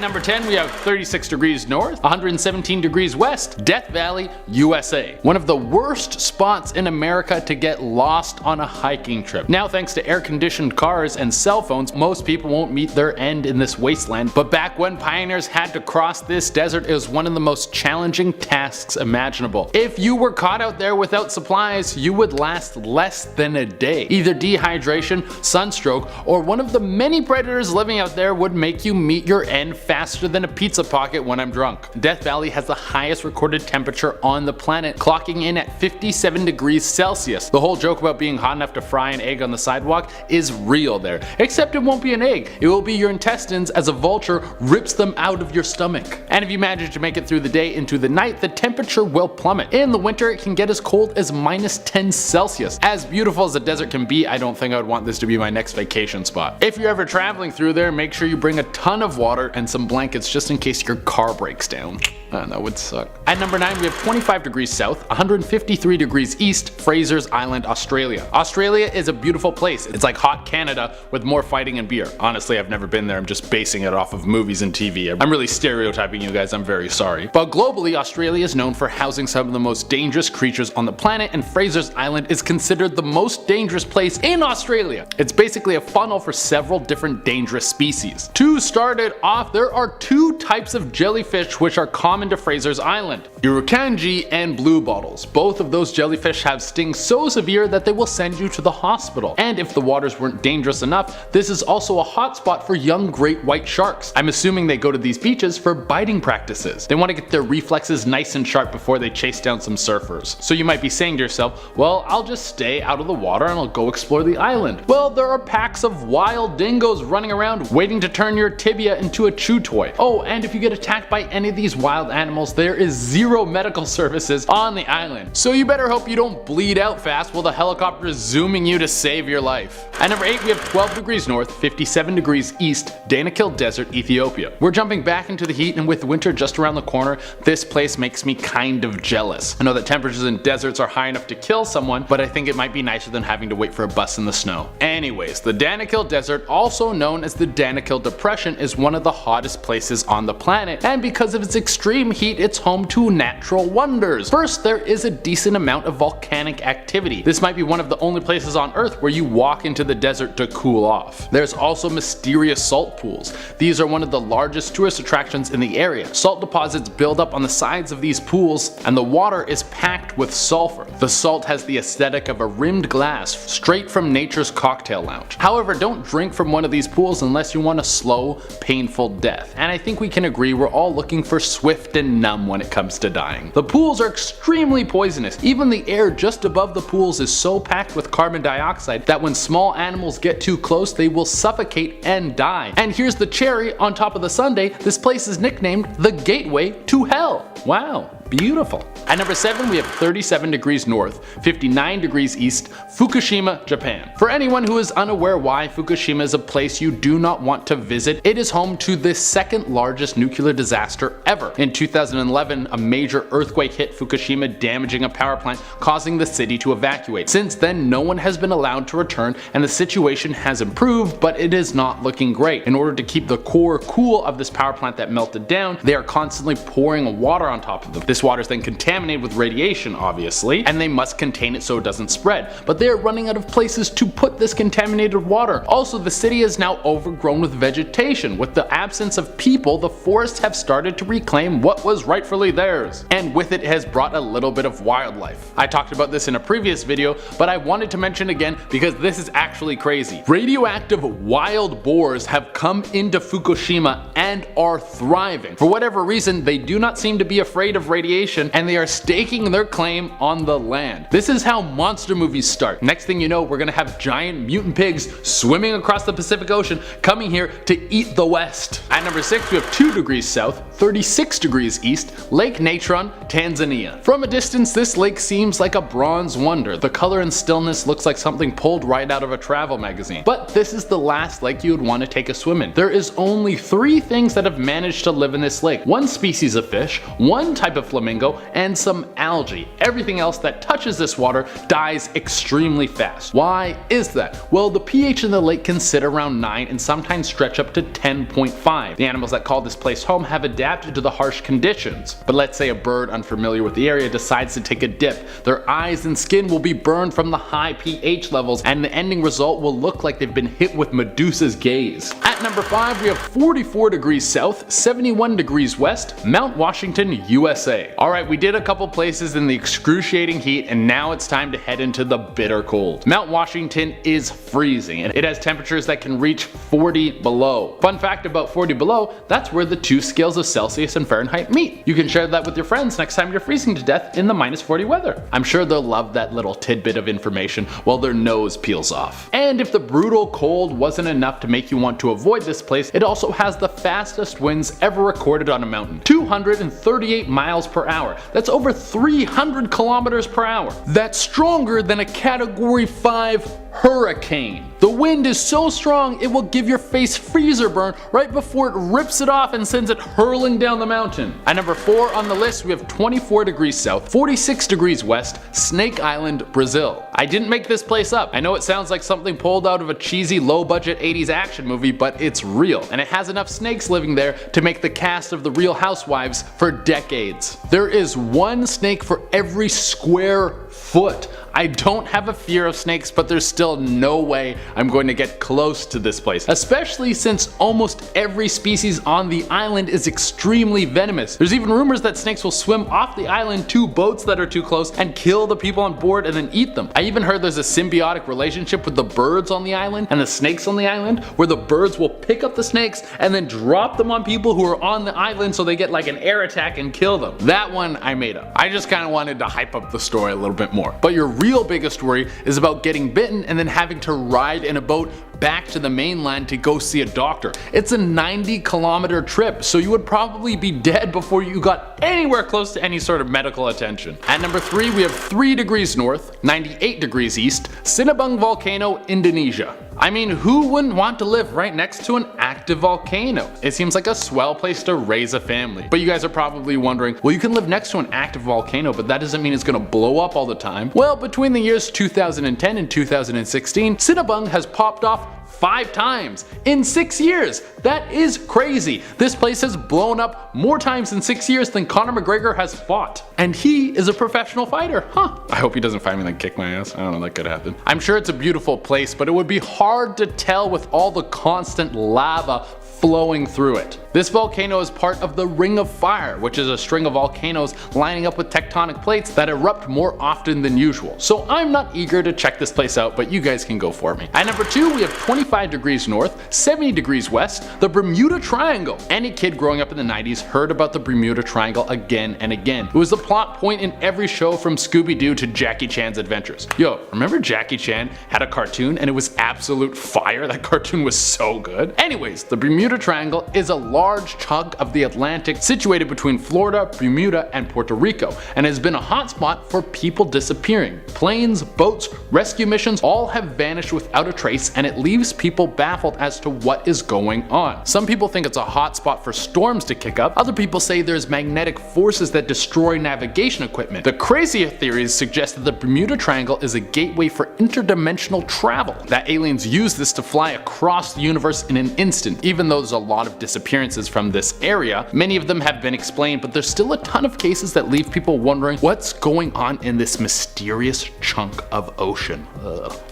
At number 10 we have 36 degrees north, 117 degrees west, Death Valley, USA. One of the worst spots in America to get lost on a hiking trip. Now thanks to air-conditioned cars and cell phones, most people won't meet their end in this wasteland, but back when pioneers had to cross this desert, it was one of the most challenging tasks imaginable. If you were caught out there without supplies, you would last less than a day. Either dehydration, sunstroke, or one of the many predators living out there would make you meet your end faster than a pizza pocket when I'm drunk. Death Valley has the highest recorded temperature on the planet, clocking in at 57 degrees Celsius. The whole joke about being hot enough to fry an egg on the sidewalk is real there, except it won't be an egg, it will be your intestines as a vulture rips them out of your stomach. And if you manage to make it through the day into the night, the temperature will plummet. In the winter, it can get as cold as -10 Celsius. As beautiful as the desert can be, I don't think I would want this to be my next vacation spot. If you're ever traveling through there, make sure you bring a ton of water and some blankets just in case your car breaks down. That would suck. At number 9 we have 25 degrees south, 153 degrees east, Fraser's Island, Australia. Australia is a beautiful place. It's like hot Canada with more fighting and beer. Honestly, I've never been there, I'm just basing it off of movies and TV. I'm really stereotyping you guys, I'm very sorry. But globally, Australia is known for housing some of the most dangerous creatures on the planet, and Fraser's Island is considered the most dangerous place in Australia. It's basically a funnel for several different dangerous species. To start it off, there are two types of jellyfish which are common to Fraser's Island: Irukandji and blue bottles. Both of those jellyfish have stings so severe that they will send you to the hospital. And if the waters weren't dangerous enough, this is also a hotspot for young great white sharks. I'm assuming they go to these beaches for biting practices. They want to get their reflexes nice and sharp before they chase down some surfers. So you might be saying to yourself, well, I'll just stay out of the water and I'll go explore the island. Well, there are packs of wild dingoes running around waiting to turn your tibia into a chew toy. Oh, and if you get attacked by any of these wild animals, there is zero medical services on the island. So you better hope you don't bleed out fast while the helicopter is zooming you to save your life. At number 8 we have 12 degrees north, 57 degrees east, Danakil Desert, Ethiopia. We're jumping back into the heat, and with winter just around the corner, this place makes me kind of jealous. I know that temperatures in deserts are high enough to kill someone, but I think it might be nicer than having to wait for a bus in the snow. Anyways, the Danakil Desert, also known as the Danakil Depression, is one of the hottest places on the planet, and because of its extreme heat, it's home to natural wonders. First, there is a decent amount of volcanic activity. This might be one of the only places on Earth where you walk into the desert to cool off. There's also mysterious salt pools. These are one of the largest tourist attractions in the area. Salt deposits build up on the sides of these pools, and the water is packed with sulfur. The salt has the aesthetic of a rimmed glass straight from nature's cocktail lounge. However, don't drink from one of these pools unless you want a slow, painful death. And I think we can agree we're all looking for swift and numb when it comes to dying. The pools are extremely poisonous. Even the air just above the pools is so packed with carbon dioxide that when small animals get too close, they will suffocate and die. And here's the cherry on top of the sundae, this place is nicknamed the Gateway to Hell. Wow. Beautiful. At number 7 we have 37 degrees north, 59 degrees east, Fukushima, Japan. For anyone who is unaware why Fukushima is a place you do not want to visit, it is home to the second largest nuclear disaster ever. In 2011, a major earthquake hit Fukushima, damaging a power plant, causing the city to evacuate. Since then, no one has been allowed to return, and the situation has improved, but it is not looking great. In order to keep the core cool of this power plant that melted down, they are constantly pouring water on top of them. This water is then contaminated with radiation, obviously, and they must contain it so it doesn't spread. But they are running out of places to put this contaminated water. Also, the city is now overgrown with vegetation. With the absence of people, the forests have started to reclaim what was rightfully theirs. And with it has brought a little bit of wildlife. I talked about this in a previous video, but I wanted to mention again because this is actually crazy. Radioactive wild boars have come into Fukushima and are thriving. For whatever reason, they do not seem to be afraid of radiation, and they are staking their claim on the land. This is how monster movies start. Next thing you know, we're gonna have giant mutant pigs swimming across the Pacific Ocean, coming here to eat the West. At number 6 we have 2 degrees south, 36 degrees east, Lake Natron, Tanzania. From a distance, this lake seems like a bronze wonder. The color and stillness looks like something pulled right out of a travel magazine. But this is the last lake you would want to take a swim in. There is only 3 things things that have managed to live in this lake. One species of fish, one type of flamingo, and some algae. Everything else that touches this water dies extremely fast. Why is that? Well, the pH in the lake can sit around 9 and sometimes stretch up to 10.5. The animals that call this place home have adapted to the harsh conditions. But let's say a bird unfamiliar with the area decides to take a dip. Their eyes and skin will be burned from the high pH levels, and the ending result will look like they've been hit with Medusa's gaze. At number 5, we have 44 degrees south, 71 degrees west, Mount Washington, USA. Alright, we did a couple places in the excruciating heat, and now it's time to head into the bitter cold. Mount Washington is freezing, and it has temperatures that can reach 40 below. Fun fact about 40 below, that's where the two scales of Celsius and Fahrenheit meet. You can share that with your friends next time you're freezing to death in the -40 weather. I'm sure they'll love that little tidbit of information while their nose peels off. And if the brutal cold wasn't enough to make you want to avoid this place, it also has the fastest winds ever recorded on a mountain. 238 miles per hour. That's over 300 kilometers per hour. That's stronger than a Category 5 hurricane. The wind is so strong it will give your face freezer burn right before it rips it off and sends it hurling down the mountain. At number 4 on the list, we have 24 degrees south, 46 degrees west, Snake Island, Brazil. I didn't make this place up. I know it sounds like something pulled out of a cheesy low-budget 80s action movie, but it's real, and it has enough snakes living there to make the cast of The Real Housewives for decades. There is one snake for every square foot. I don't have a fear of snakes, but there's still no way I'm going to get close to this place, especially since almost every species on the island is extremely venomous. There's even rumors that snakes will swim off the island to boats that are too close and kill the people on board and then eat them. I even heard there's a symbiotic relationship with the birds on the island and the snakes on the island, where the birds will pick up the snakes and then drop them on people who are on the island so they get like an air attack and kill them. That one I made up. I just kind of wanted to hype up the story a little bit more. But your real biggest worry is about getting bitten and then having to ride in a boat back to the mainland to go see a doctor. It's a 90-kilometer trip, so you would probably be dead before you got anywhere close to any sort of medical attention. At number 3, we have 3 degrees north, 98 degrees east, Sinabung Volcano, Indonesia. I mean, who wouldn't want to live right next to an active volcano? It seems like a swell place to raise a family. But you guys are probably wondering, well, you can live next to an active volcano, but that doesn't mean it's gonna blow up all the time. Well, between the years 2010 and 2016, Sinabung has popped off 5 times in 6 years. That is crazy. This place has blown up more times in 6 years than Conor McGregor has fought. And he is a professional fighter. I hope he doesn't find me and kick my ass. I don't know, that could happen. I'm sure it's a beautiful place, but it would be hard to tell with all the constant lava flowing through it. This volcano is part of the Ring of Fire, which is a string of volcanoes lining up with tectonic plates that erupt more often than usual. So I'm not eager to check this place out, but you guys can go for me. At number 2, we have 25 degrees north, 70 degrees west, the Bermuda Triangle. Any kid growing up in the 90s heard about the Bermuda Triangle again and again. It was a plot point in every show from Scooby-Doo to Jackie Chan's adventures. Yo, remember Jackie Chan had a cartoon and it was absolute fire? That cartoon was so good. Anyways, the Bermuda Triangle is a large chunk of the Atlantic situated between Florida, Bermuda, and Puerto Rico, and has been a hotspot for people disappearing. Planes, boats, rescue missions all have vanished without a trace, and it leaves people baffled as to what is going on. Some people think it's a hotspot for storms to kick up, other people say there's magnetic forces that destroy navigation equipment. The crazier theories suggest that the Bermuda Triangle is a gateway for interdimensional travel, that aliens use this to fly across the universe in an instant. Even though there's a lot of disappearances from this area, many of them have been explained, but there's still a ton of cases that leave people wondering what's going on in this mysterious chunk of ocean.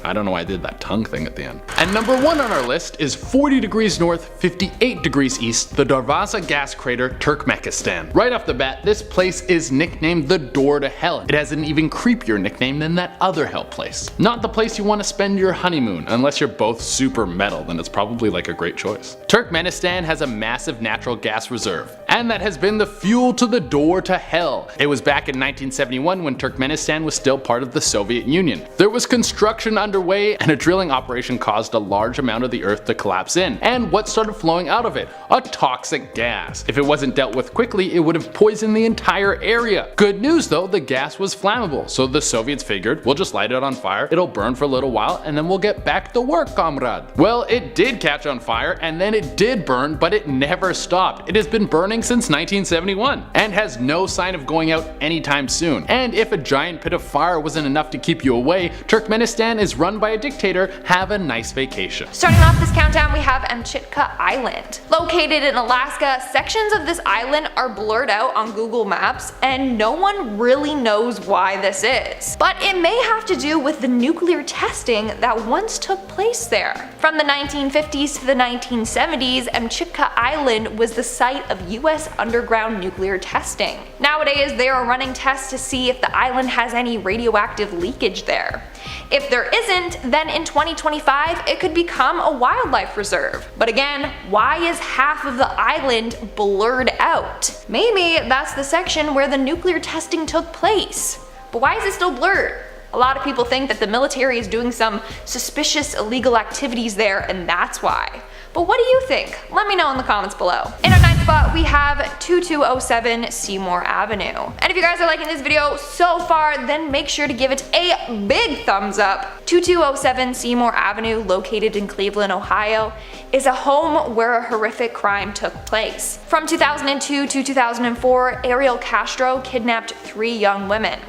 I don't know why I did that tongue thing at the end. And number 1 on our list is 40 degrees north, 58 degrees east, the Darvaza gas crater, Turkmenistan. Right off the bat, this place is nicknamed the door to hell. It has an even creepier nickname than that other hell place. Not the place you want to spend your honeymoon, unless you're both super metal, then it's probably like a great choice. Turkmenistan has a massive natural gas reserve. and that has been the fuel to the door to hell. It was back in 1971 when Turkmenistan was still part of the Soviet Union. There was construction underway and a drilling operation caused a large amount of the earth to collapse in. And what started flowing out of it? A toxic gas. If it wasn't dealt with quickly, it would have poisoned the entire area. Good news though, the gas was flammable, so the Soviets figured, we'll just light it on fire, it'll burn for a little while, and then we'll get back to work, comrade. Well, it did catch on fire, and then it did burn, but it never stopped. It has been burning since 1971, and has no sign of going out anytime soon. And if a giant pit of fire wasn't enough to keep you away, Turkmenistan is run by a dictator. Have a nice vacation. Starting off this countdown, we have Amchitka Island. Located in Alaska, sections of this island are blurred out on Google Maps, and no one really knows why this is. But it may have to do with the nuclear testing that once took place there. From the 1950s to the 1970s, Amchitka Island was the site of US underground nuclear testing. Nowadays, they are running tests to see if the island has any radioactive leakage there. If there isn't, then in 2025 it could become a wildlife reserve. But again, why is half of the island blurred out? Maybe that's the section where the nuclear testing took place. But why is it still blurred? A lot of people think that the military is doing some suspicious illegal activities there and that's why. But what do you think? Let me know in the comments below. In our ninth spot, we have 2207 Seymour Avenue. And if you guys are liking this video so far, then make sure to give it a big thumbs up. 2207 Seymour Avenue, located in Cleveland, Ohio, is a home where a horrific crime took place. From 2002 to 2004, Ariel Castro kidnapped 3 young women: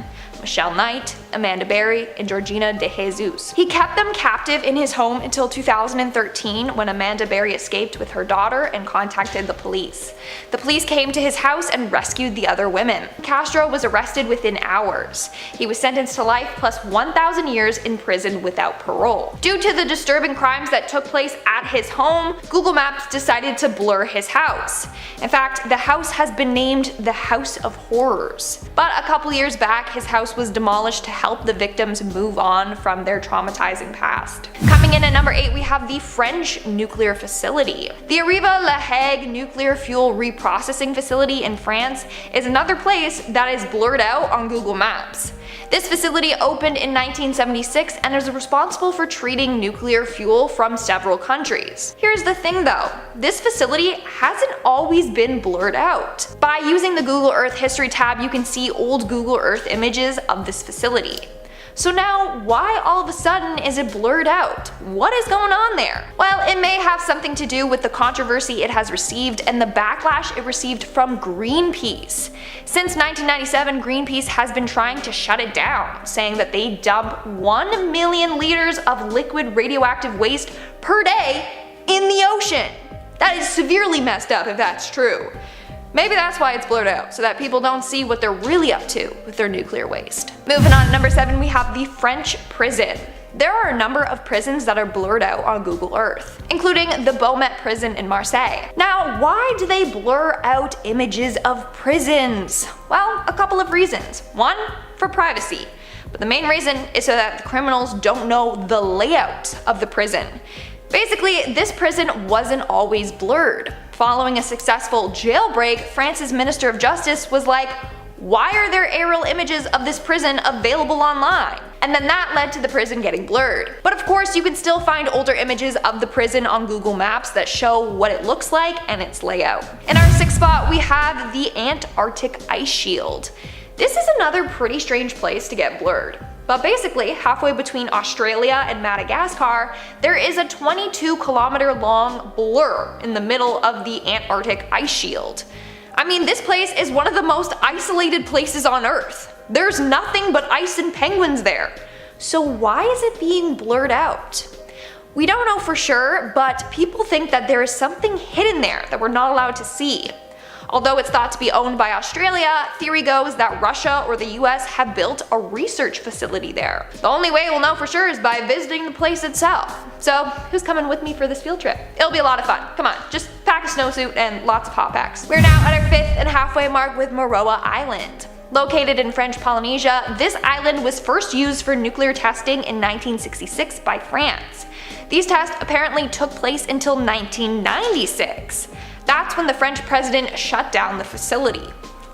Michelle Knight, Amanda Berry, and Georgina De Jesus. He kept them captive in his home until 2013 when Amanda Berry escaped with her daughter and contacted the police. The police came to his house and rescued the other women. Castro was arrested within hours. He was sentenced to life plus 1,000 years in prison without parole. Due to the disturbing crimes that took place at his home, Google Maps decided to blur his house. In fact, the house has been named the House of Horrors. But a couple years back, his house was demolished to help the victims move on from their traumatizing past. Coming in at number 8, we have the French nuclear facility. The Oreno Lahag nuclear fuel reprocessing facility in France is another place that is blurred out on Google Maps. This facility opened in 1976 and is responsible for treating nuclear fuel from several countries. Here's the thing though, this facility hasn't always been blurred out. By using the Google Earth History tab, you can see old Google Earth images of this facility. So now, why all of a sudden is it blurred out? What is going on there? Well, it may have something to do with the controversy it has received and the backlash it received from Greenpeace. Since 1997, Greenpeace has been trying to shut it down, saying that they dump 1 million liters of liquid radioactive waste per day in the ocean. That is severely messed up if that's true. Maybe that's why it's blurred out, so that people don't see what they're really up to with their nuclear waste. Moving on to number 7, we have the French prison. There are a number of prisons that are blurred out on Google Earth, including the Beaumet prison in Marseille. Now, why do they blur out images of prisons? Well, a couple of reasons. One, for privacy. But the main reason is so that the criminals don't know the layout of the prison. Basically, this prison wasn't always blurred. Following a successful jailbreak, France's Minister of Justice was like, why are there aerial images of this prison available online? And then that led to the prison getting blurred. But of course, you can still find older images of the prison on Google Maps that show what it looks like and its layout. In our 6th spot, we have the Antarctic Ice Shield. This is another pretty strange place to get blurred. But basically, halfway between Australia and Madagascar, there is a 22-kilometer long blur in the middle of the Antarctic Ice Shield. I mean, this place is one of the most isolated places on Earth. There's nothing but ice and penguins there. So why is it being blurred out? We don't know for sure, but people think that there is something hidden there that we're not allowed to see. Although it's thought to be owned by Australia, theory goes that Russia or the US have built a research facility there. The only way we'll know for sure is by visiting the place itself. So who's coming with me for this field trip? It'll be a lot of fun. Come on, just pack a snowsuit and lots of hot packs. We're now at our 5th and halfway mark with Moroa Island. Located in French Polynesia, this island was first used for nuclear testing in 1966 by France. These tests apparently took place until 1996. That's when the French president shut down the facility.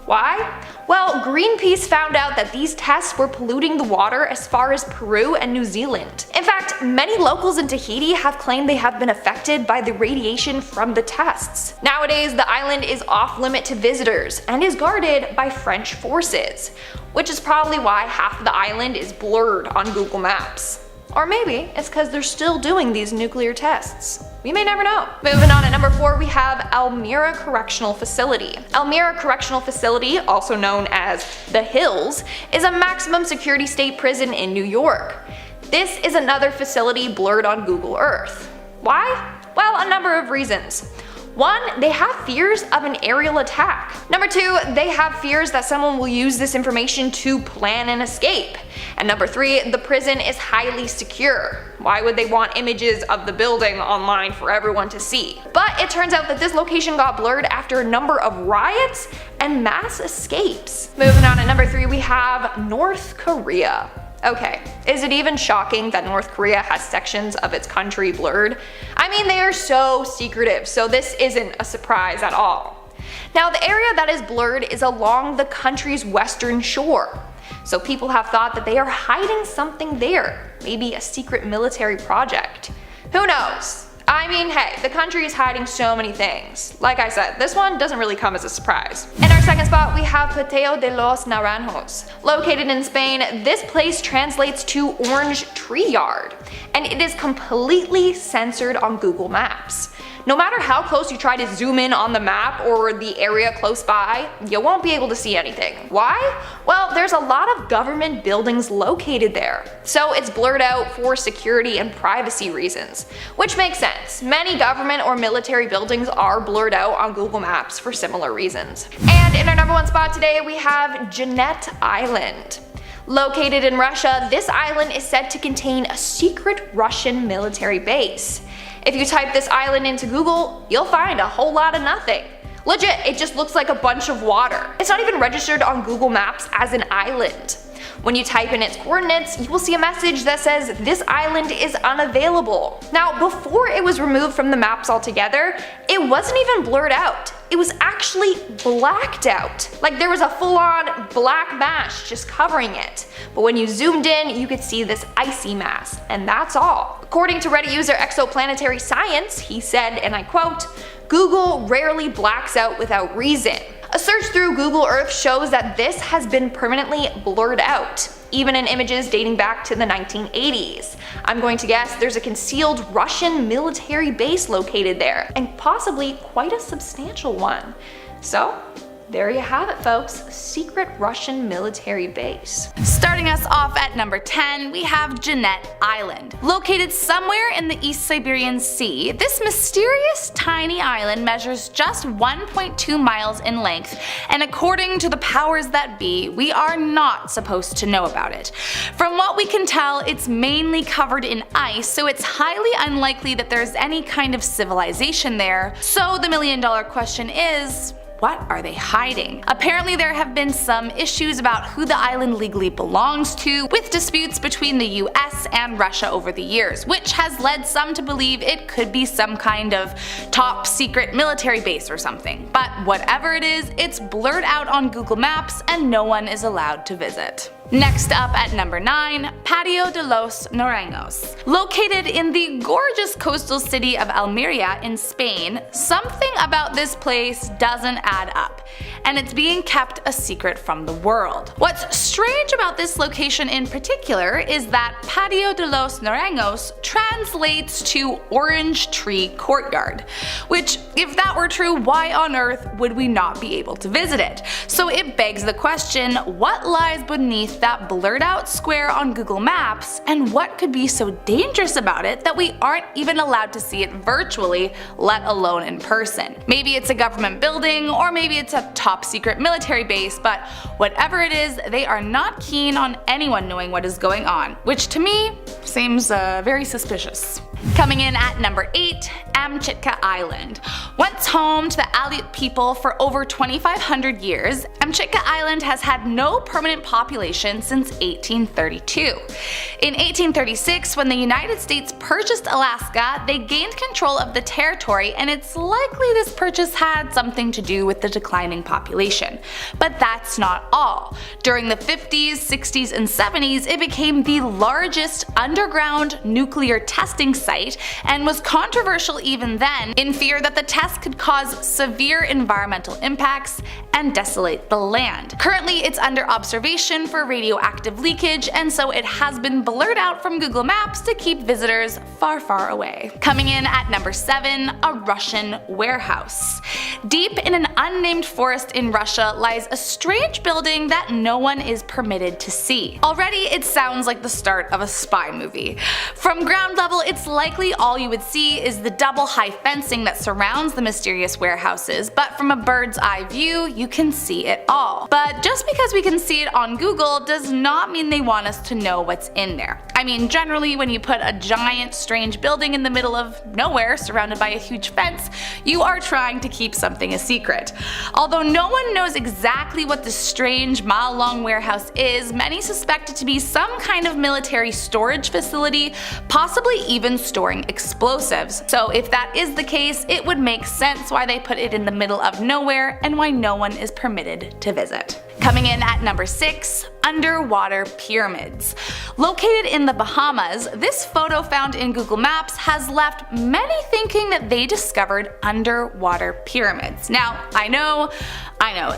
Why? Well, Greenpeace found out that these tests were polluting the water as far as Peru and New Zealand. In fact, many locals in Tahiti have claimed they have been affected by the radiation from the tests. Nowadays, the island is off limit to visitors and is guarded by French forces, which is probably why half of the island is blurred on Google Maps. Or maybe it's because they're still doing these nuclear tests. We may never know. Moving on, at number 4 we have Elmira Correctional Facility. Elmira Correctional Facility, also known as The Hills, is a maximum security state prison in New York. This is another facility blurred on Google Earth. Why? Well, a number of reasons. 1, they have fears of an aerial attack. Number 2, they have fears that someone will use this information to plan an escape. And number 3, the prison is highly secure. Why would they want images of the building online for everyone to see? But it turns out that this location got blurred after a number of riots and mass escapes. Moving on, at number 3 we have North Korea. Okay, is it even shocking that North Korea has sections of its country blurred? I mean, they are so secretive, so this isn't a surprise at all. Now, the area that is blurred is along the country's western shore. So people have thought that they are hiding something there, maybe a secret military project. Who knows? I mean, hey, the country is hiding so many things. Like I said, this one doesn't really come as a surprise. In our second spot, we have Patio de los Naranjos. Located in Spain, this place translates to orange tree yard, and it is completely censored on Google Maps. No matter how close you try to zoom in on the map or the area close by, you won't be able to see anything. Why? Well, there's a lot of government buildings located there, so it's blurred out for security and privacy reasons, which makes sense. Many government or military buildings are blurred out on Google Maps for similar reasons. And in our number 1 spot today, we have Jeanette Island. Located in Russia, this island is said to contain a secret Russian military base. If you type this island into Google, you'll find a whole lot of nothing. Legit, it just looks like a bunch of water. It's not even registered on Google Maps as an island. When you type in its coordinates, you will see a message that says this island is unavailable. Now, before it was removed from the maps altogether, it wasn't even blurred out. It was actually blacked out. Like there was a full-on black mass just covering it. But when you zoomed in, you could see this icy mass, and that's all. According to Reddit user Exoplanetary Science, he said, and I quote, "Google rarely blacks out without reason. A search through Google Earth shows that this has been permanently blurred out, even in images dating back to the 1980s. I'm going to guess there's a concealed Russian military base located there, and possibly quite a substantial one." So, there you have it, folks, a secret Russian military base. Starting us off at number 10, we have Jeanette Island. Located somewhere in the East Siberian Sea, this mysterious tiny island measures just 1.2 miles in length, and according to the powers that be, we are not supposed to know about it. From what we can tell, it's mainly covered in ice, so it's highly unlikely that there's any kind of civilization there. So the million-dollar question is, what are they hiding? Apparently there have been some issues about who the island legally belongs to, with disputes between the US and Russia over the years, which has led some to believe it could be some kind of top secret military base or something. But whatever it is, it's blurred out on Google Maps and no one is allowed to visit. Next up at number 9, Patio de los Norenos. Located in the gorgeous coastal city of Elmira in Spain, something about this place doesn't add up, and it's being kept a secret from the world. What's strange about this location in particular is that Patio de los Norenos translates to orange tree courtyard, which, if that were true, why on earth would we not be able to visit it? So it begs the question, what lies beneath that blurred out square on Google Maps, and what could be so dangerous about it that we aren't even allowed to see it virtually, let alone in person? Maybe it's a government building, or maybe it's a top secret military base, but whatever it is, they are not keen on anyone knowing what is going on, which to me seems very suspicious. Coming in at number 8, Amchitka Island. Once home to the Aleut people for over 2,500 years, Amchika Island has had no permanent population since 1832. In 1836, when the United States purchased Alaska, they gained control of the territory, and it's likely this purchase had something to do with the declining population. But that's not all. During the 50s, 60s, and 70s, it became the largest underground nuclear testing site and was controversial even then, in fear that the test could cause severe environmental impacts and desolate the land. Currently, it's under observation for radioactive leakage, and so it has been blurred out from Google Maps to keep visitors far, far away. Coming in at number 7, a Russian warehouse. Deep in an unnamed forest in Russia lies a strange building that no one is permitted to see. Already, it sounds like the start of a spy movie. From ground level, it's likely all you would see is the double high fencing that surrounds the mysterious warehouses, but from a bird's eye view, you can see it all. But just because we can see it on Google does not mean they want us to know what's in there. I mean, generally when you put a giant strange building in the middle of nowhere surrounded by a huge fence, you are trying to keep something a secret. Although no one knows exactly what this strange mile-long warehouse is, many suspect it to be some kind of military storage facility, possibly even storing explosives. So if that is the case, it would make sense why they put it in the middle of nowhere and why no one is permitted to visit. Coming in at number 6, underwater pyramids. Located in the Bahamas, this photo found in Google Maps has left many thinking that they discovered underwater pyramids. Now, I know,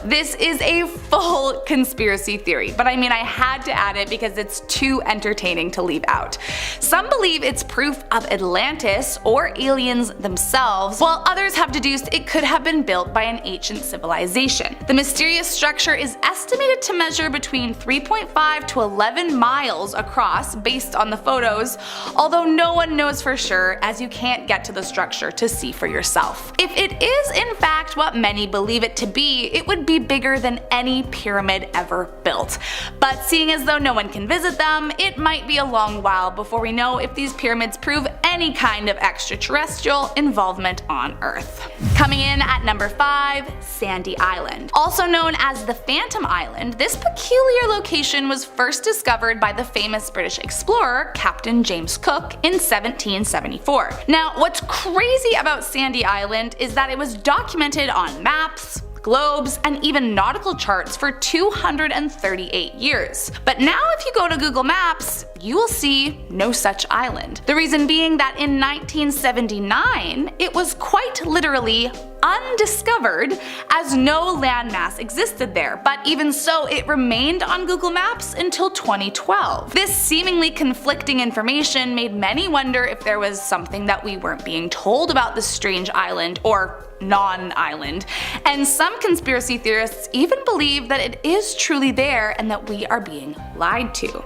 this is a full conspiracy theory, but I mean, I had to add it because it's too entertaining to leave out. Some believe it's proof of Atlantis or aliens themselves, while others have deduced it could have been built by an ancient civilization. The mysterious structure is estimated to measure between 3.5 to 11 miles across based on the photos, although no one knows for sure as you can't get to the structure to see for yourself. If it is in fact what many believe it to be, it would be bigger than any pyramid ever built. But seeing as though no one can visit them, it might be a long while before we know if these pyramids prove any kind of extraterrestrial involvement on Earth. Coming in at number 5, Sandy Island. Also known as the Phantom Island, this peculiar location was first discovered by the famous British explorer Captain James Cook in 1774. Now, what's crazy about Sandy Island is that it was documented on maps, globes, and even nautical charts for 238 years. But now if you go to Google Maps, you will see no such island. The reason being that in 1979, it was quite literally undiscovered as no landmass existed there, but even so it remained on Google Maps until 2012. This seemingly conflicting information made many wonder if there was something that we weren't being told about this strange island, or non-island, and some conspiracy theorists even believe that it is truly there and that we are being lied to.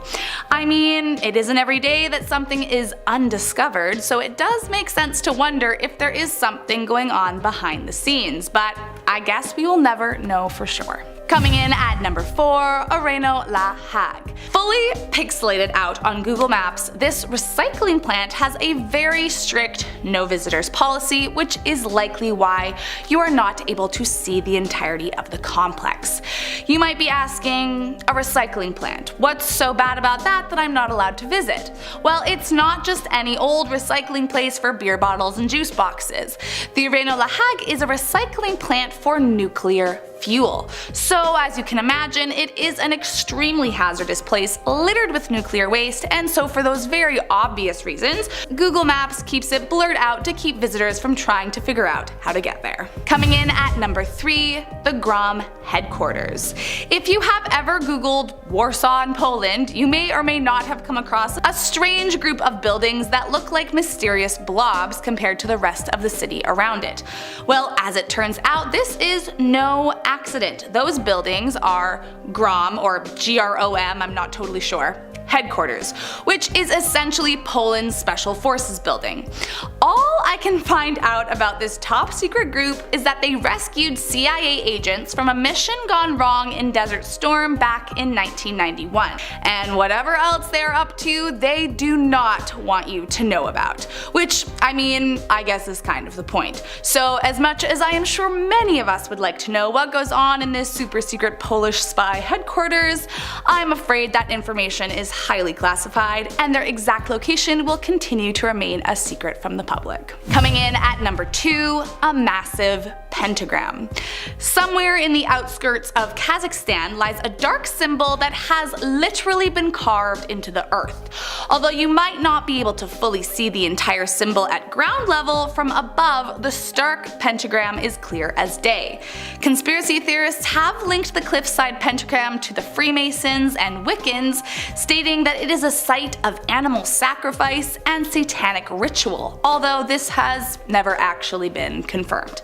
I mean, it isn't every day that something is undiscovered, so it does make sense to wonder if there is something going on behind the scenes, but I guess we will never know for sure. Coming in at number 4, Oreno Lahag. Fully pixelated out on Google Maps, this recycling plant has a very strict no visitors policy, which is likely why you are not able to see the entirety of the complex. You might be asking, a recycling plant, what's so bad about that I'm not allowed to visit? Well, it's not just any old recycling place for beer bottles and juice boxes. The Oreno Lahag is a recycling plant for nuclear fuel. So as you can imagine, it is an extremely hazardous place littered with nuclear waste, and so for those very obvious reasons, Google Maps keeps it blurred out to keep visitors from trying to figure out how to get there. Coming in at number 3, the Grom Headquarters. If you have ever Googled Warsaw in Poland, you may or may not have come across a strange group of buildings that look like mysterious blobs compared to the rest of the city around it. Well, as it turns out, this is no accident. Those buildings are Grom, or Grom, I'm not totally sure, Headquarters, which is essentially Poland's Special Forces building. All I can find out about this top secret group is that they rescued CIA agents from a mission gone wrong in Desert Storm back in 1991. And whatever else they're up to, they do not want you to know about. Which, I mean, I guess is kind of the point. So as much as I am sure many of us would like to know what goes on in this super secret Polish spy headquarters, I'm afraid that information is highly classified and their exact location will continue to remain a secret from the public. Coming in at number 2, a massive pentagram. Somewhere in the outskirts of Kazakhstan lies a dark symbol that has literally been carved into the earth. Although you might not be able to fully see the entire symbol at ground level, from above, the stark pentagram is clear as day. Conspiracy theorists have linked the Cliffside Pentagram to the Freemasons and Wiccans, stating that it is a site of animal sacrifice and satanic ritual, although this has never actually been confirmed.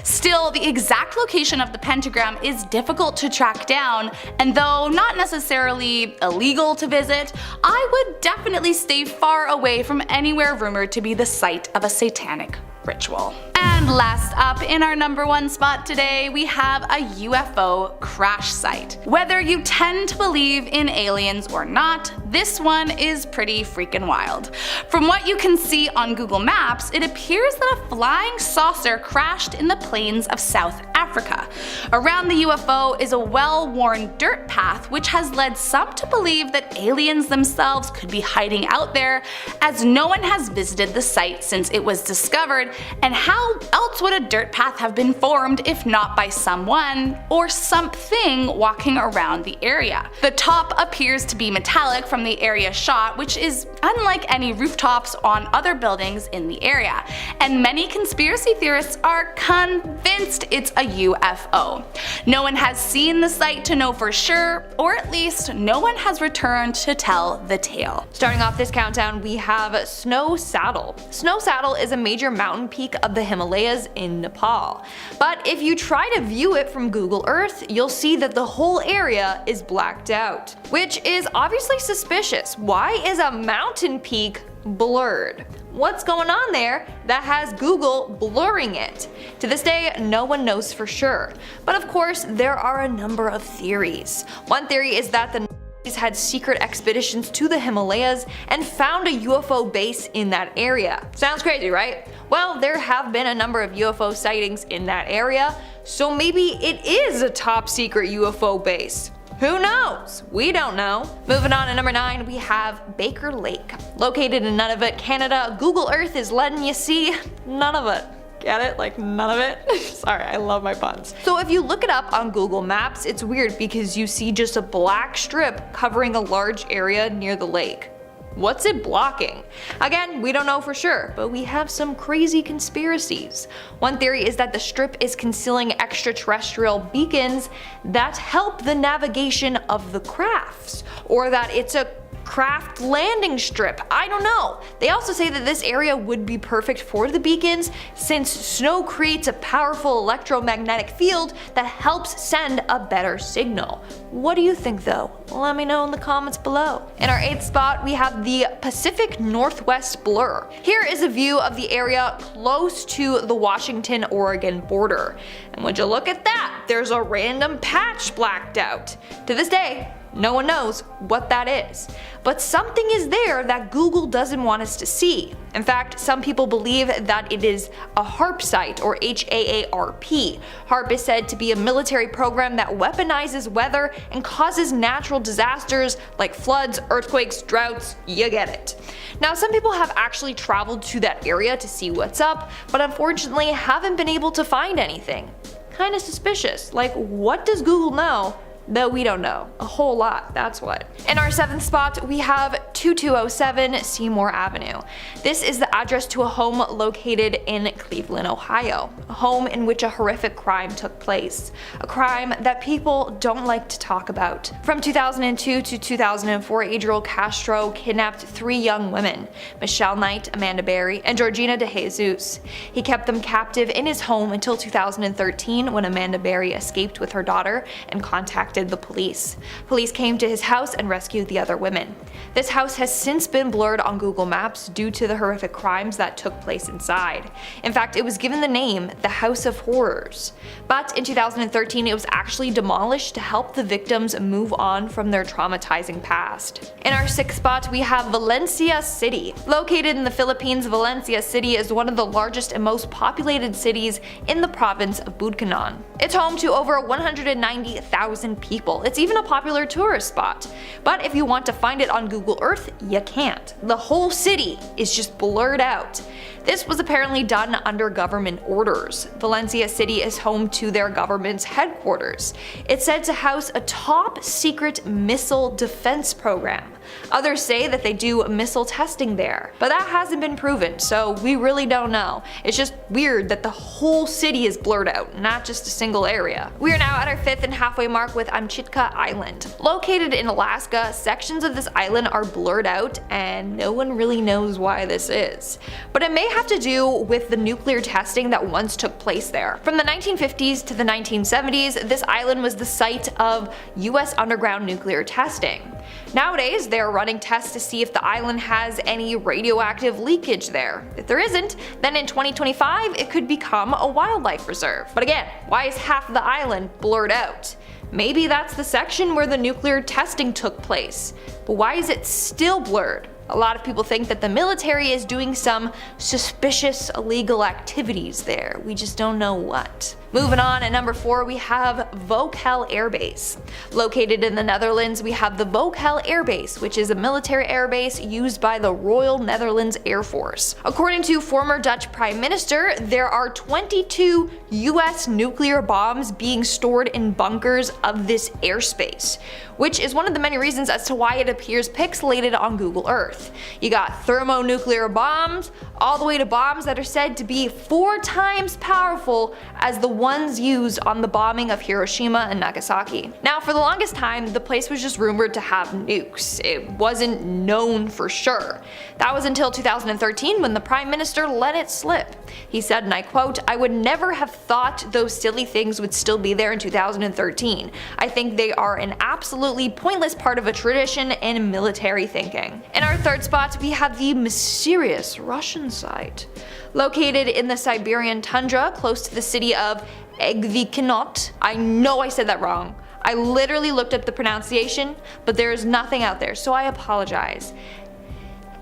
Still, the exact location of the pentagram is difficult to track down, and though not necessarily illegal to visit, I would definitely stay far away from anywhere rumored to be the site of a satanic ritual. And last up, in our number 1 spot today, we have a UFO crash site. Whether you tend to believe in aliens or not, this one is pretty freaking wild. From what you can see on Google Maps, it appears that a flying saucer crashed in the plains of South Africa. Around the UFO is a well-worn dirt path, which has led some to believe that aliens themselves could be hiding out there, as no one has visited the site since it was discovered, and how else would a dirt path have been formed if not by someone or something walking around the area? The top appears to be metallic from the area shot, which is unlike any rooftops on other buildings in the area, and many conspiracy theorists are convinced it's a UFO. No one has seen the site to know for sure, or at least no one has returned to tell the tale. Starting off this countdown, we have Snow Saddle. Snow Saddle is a major mountain peak of the Himalayas in Nepal. But if you try to view it from Google Earth, you'll see that the whole area is blacked out, which is obviously suspicious. Why is a mountain peak blurred? What's going on there that has Google blurring it? To this day, no one knows for sure. But of course, there are a number of theories. One theory is that the had secret expeditions to the Himalayas and found a UFO base in that area. Sounds crazy, right? Well, there have been a number of UFO sightings in that area, so maybe it is a top secret UFO base. Who knows? We don't know. Moving on to number 9, we have Baker Lake. Located in Nunavut, Canada, Google Earth is letting you see none of it. Get it? Like none of it? Sorry, I love my puns. So if you look it up on Google Maps, it's weird because you see just a black strip covering a large area near the lake. What's it blocking? Again, we don't know for sure, but we have some crazy conspiracies. One theory is that the strip is concealing extraterrestrial beacons that help the navigation of the crafts, or that it's a craft landing strip. I don't know. They also say that this area would be perfect for the beacons since snow creates a powerful electromagnetic field that helps send a better signal. What do you think though? Let me know in the comments below. In our 8th spot, we have the Pacific Northwest Blur. Here is a view of the area close to the Washington-Oregon border. And would you look at that? There's a random patch blacked out. To this day, no one knows what that is. But something is there that Google doesn't want us to see. In fact, some people believe that it is a HAARP site, or HAARP. HAARP is said to be a military program that weaponizes weather and causes natural disasters like floods, earthquakes, droughts, you get it. Now, some people have actually traveled to that area to see what's up, but unfortunately haven't been able to find anything. Kinda suspicious. Like, what does Google know that we don't know? A whole lot, that's what. In our 7th spot, we have 2207 Seymour Avenue. This is the address to a home located in Cleveland, Ohio. A home in which a horrific crime took place. A crime that people don't like to talk about. From 2002 to 2004, Ariel Castro kidnapped 3 young women, Michelle Knight, Amanda Berry, and Georgina De Jesus. He kept them captive in his home until 2013 when Amanda Berry escaped with her daughter and contacted contacted the police. Police came to his house and rescued the other women. This house has since been blurred on Google Maps due to the horrific crimes that took place inside. In fact, it was given the name the House of Horrors. But in 2013 it was actually demolished to help the victims move on from their traumatizing past. In our 6th spot we have Valencia City. Located in the Philippines, Valencia City is one of the largest and most populated cities in the province of Bukidnon. It's home to over 190,000 people. It's even a popular tourist spot. But if you want to find it on Google Earth, you can't. The whole city is just blurred out. This was apparently done under government orders. Valencia City is home to their government's headquarters. It's said to house a top secret missile defense program. Others say that they do missile testing there, but that hasn't been proven, so we really don't know. It's just weird that the whole city is blurred out, not just a single area. We are now at our 5th and halfway mark with Amchitka Island. Located in Alaska, sections of this island are blurred out and no one really knows why this is. But it may have to do with the nuclear testing that once took place there. From the 1950s to the 1970s, this island was the site of US underground nuclear testing. Nowadays, they are running tests to see if the island has any radioactive leakage there. If there isn't, then in 2025 it could become a wildlife reserve. But again, why is half of the island blurred out? Maybe that's the section where the nuclear testing took place. But why is it still blurred? A lot of people think that the military is doing some suspicious illegal activities there. We just don't know what. Moving on, at number 4 we have Vokel Air Base. Located in the Netherlands, we have the Vokel Air Base, which is a military air base used by the Royal Netherlands Air Force. According to former Dutch Prime Minister, there are 22 US nuclear bombs being stored in bunkers of this airspace, which is one of the many reasons as to why it appears pixelated on Google Earth. You got thermonuclear bombs, all the way to bombs that are said to be 4 times powerful as the ones used on the bombing of Hiroshima and Nagasaki. Now, for the longest time, the place was just rumored to have nukes. It wasn't known for sure. That was until 2013 when the Prime Minister let it slip. He said, and I quote, "I would never have thought those silly things would still be there in 2013. I think they are an absolutely pointless part of a tradition and military thinking." In our 3rd spot, we have the mysterious Russian site. Located in the Siberian tundra close to the city of Egmont. I know I said that wrong. I literally looked up the pronunciation, but there is nothing out there, so I apologize.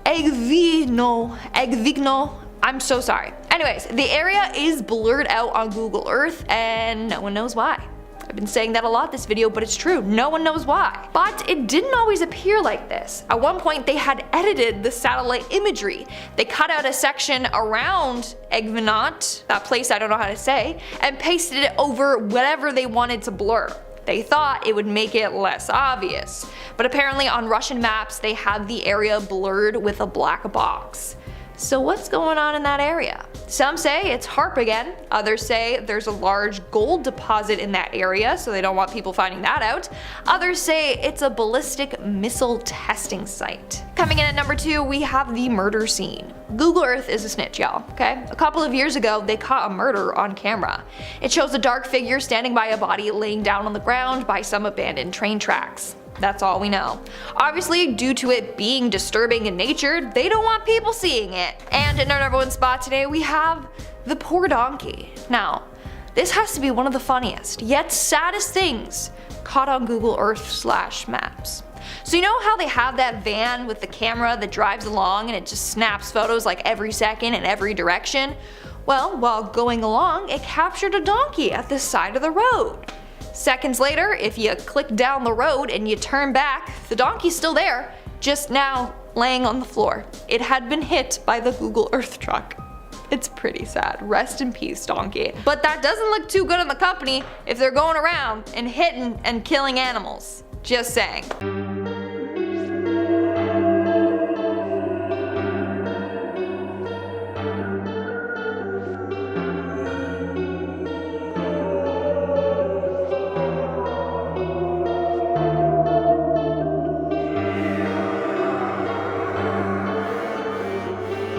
Egmont. I'm so sorry. Anyways, the area is blurred out on Google Earth and no one knows why. I've been saying that a lot this video, but it's true, no one knows why. But it didn't always appear like this. At one point they had edited the satellite imagery. They cut out a section around Egmont, that place I don't know how to say, and pasted it over whatever they wanted to blur. They thought it would make it less obvious. But apparently on Russian maps they have the area blurred with a black box. So what's going on in that area? Some say it's HAARP again, others say there's a large gold deposit in that area, so they don't want people finding that out. Others say it's a ballistic missile testing site. Coming in at number 2, we have the murder scene. Google Earth is a snitch, y'all, okay? A couple of years ago, they caught a murder on camera. It shows a dark figure standing by a body laying down on the ground by some abandoned train tracks. That's all we know. Obviously, due to it being disturbing in nature, they don't want people seeing it. And in our number 1 spot today, we have the poor donkey. Now, this has to be one of the funniest, yet saddest things caught on Google Earth/Maps. So you know how they have that van with the camera that drives along and it just snaps photos like every second in every direction? Well, while going along, it captured a donkey at the side of the road. Seconds later, if you click down the road and you turn back, the donkey's still there, just now laying on the floor. It had been hit by the Google Earth truck. It's pretty sad. Rest in peace, donkey. But that doesn't look too good on the company if they're going around and hitting and killing animals. Just saying.